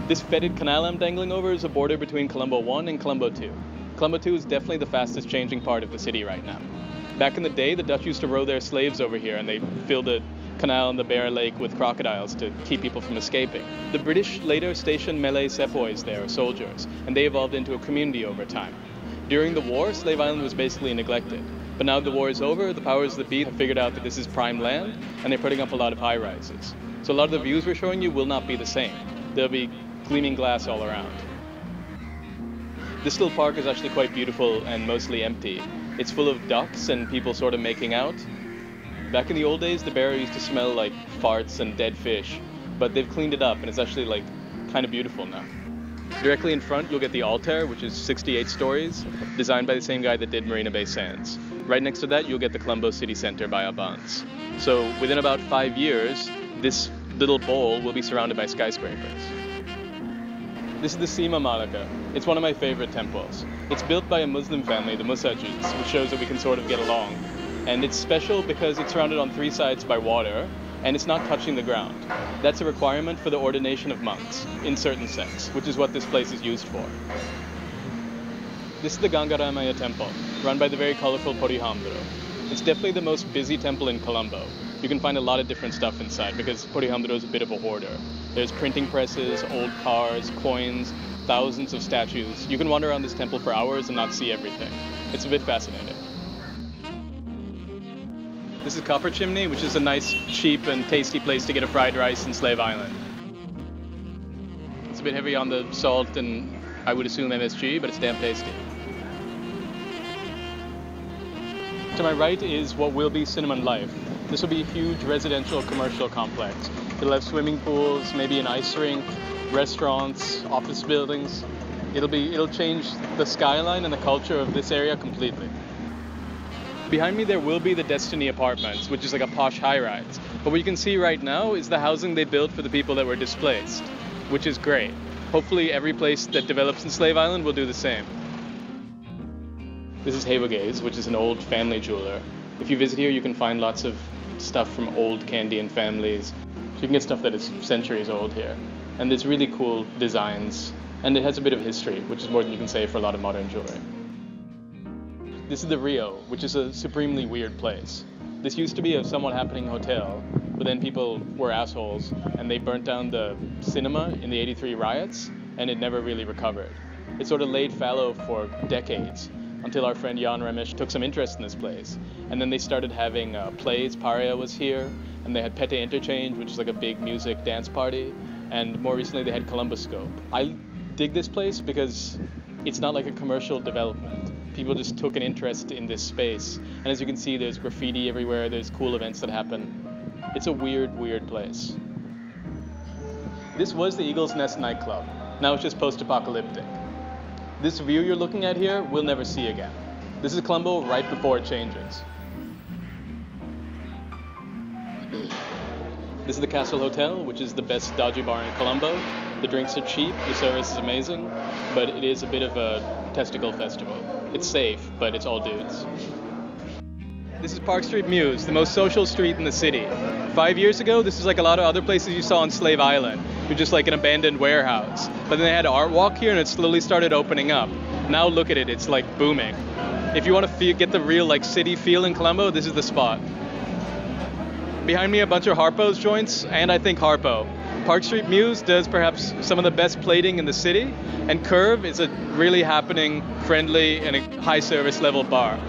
This fetid canal I'm dangling over is a border between Colombo 1 and Colombo 2. Colombo 2 is definitely the fastest changing part of the city right now. Back in the day, the Dutch used to row their slaves over here, and they filled the canal and the Bear Lake with crocodiles to keep people from escaping. The British later stationed Malay sepoys there, or soldiers, and they evolved into a community over time. During the war, Slave Island was basically neglected. But now the war is over, the powers that be have figured out that this is prime land, and they're putting up a lot of high-rises. So a lot of the views we're showing you will not be the same. There'll be gleaming glass all around. This little park is actually quite beautiful and mostly empty. It's full of ducks and people sort of making out. Back in the old days, the barrier used to smell like farts and dead fish, but they've cleaned it up and it's actually like kind of beautiful now. Directly in front, you'll get the Altair, which is 68 stories, designed by the same guy that did Marina Bay Sands. Right next to that, you'll get the Colombo City Center by Abans. So within about 5 years, this little bowl will be surrounded by skyscrapers. This is the CIMA Monica. It's one of my favorite temples. It's built by a Muslim family, the Musajis, which shows that we can sort of get along. And it's special because it's surrounded on 3 sides by water, and it's not touching the ground. That's a requirement for the ordination of monks in certain sects, which is what this place is used for. This is the Ganga Ramaiah temple, run by the very colorful Porihamdro. It's definitely the most busy temple in Colombo. You can find a lot of different stuff inside because Porihamdro is a bit of a hoarder. There's printing presses, old cars, coins, thousands of statues. You can wander around this temple for hours and not see everything. It's a bit fascinating. This is Copper Chimney, which is a nice, cheap, and tasty place to get a fried rice in Slave Island. It's a bit heavy on the salt and I would assume MSG, but it's damn tasty. To my right is what will be Cinnamon Life. This will be a huge residential commercial complex. It'll have swimming pools, maybe an ice rink, restaurants, office buildings. It'll change the skyline and the culture of this area completely. Behind me there will be the Destiny Apartments, which is like a posh high-rise. But what you can see right now is the housing they built for the people that were displaced, which is great. Hopefully every place that develops in Slave Island will do the same. This is Hallo Gaze, which is an old family jeweler. If you visit here, you can find lots of stuff from old Candian families. So you can get stuff that is centuries old here. And there's really cool designs. And it has a bit of history, which is more than you can say for a lot of modern jewelry. This is the Rio, which is a supremely weird place. This used to be a somewhat happening hotel, but then people were assholes and they burnt down the cinema in the '83 riots, and it never really recovered. It sort of laid fallow for decades until our friend Jan Ramesh took some interest in this place. And then they started having plays. Paria was here, and they had Pete Interchange, which is like a big music dance party. And more recently they had Columboscope. I dig this place because it's not like a commercial development. People just took an interest in this space. And as you can see, there's graffiti everywhere, there's cool events that happen. It's a weird, weird place. This was the Eagle's Nest nightclub. Now it's just post-apocalyptic. This view you're looking at here, we'll never see again. This is Colombo right before it changes. This is the Castle Hotel, which is the best dodgy bar in Colombo. The drinks are cheap, the service is amazing, but it is a bit of a testicle festival. It's safe, but it's all dudes. This is Park Street Muse, the most social street in the city. 5 years ago, this was like a lot of other places you saw on Slave Island. It was just like an abandoned warehouse. But then they had an art walk here and it slowly started opening up. Now look at it, it's like booming. If you want to get the real like city feel in Colombo, this is the spot. Behind me a bunch of Harpo's joints, and I think Harpo. Park Street Muse does perhaps some of the best plating in the city, and Curve is a really happening, friendly, and a high service level bar.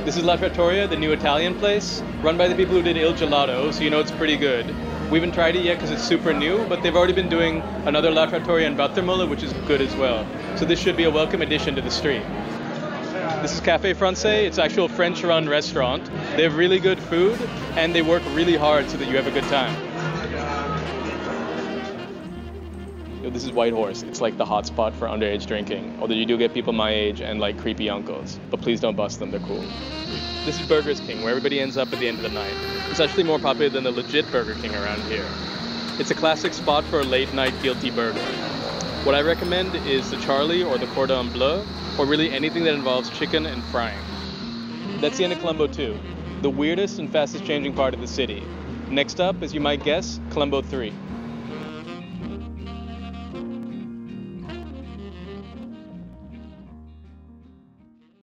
This is La Trattoria, the new Italian place, run by the people who did Il Gelato, so you know it's pretty good. We haven't tried it yet because it's super new, but they've already been doing another La Trattoria in Vattermulla, which is good as well. So this should be a welcome addition to the street. This is Café Francais. It's an actual French-run restaurant. They have really good food, and they work really hard so that you have a good time. This is White Horse. It's like the hotspot for underage drinking, although you do get people my age and like creepy uncles. But please don't bust them, they're cool. This is Burger's King, where everybody ends up at the end of the night. It's actually more popular than the legit Burger King around here. It's a classic spot for a late night guilty burger. What I recommend is the Charlie or the Cordon Bleu, or really anything that involves chicken and frying. That's the end of Colombo 2, the weirdest and fastest changing part of the city. Next up, as you might guess, Colombo 3.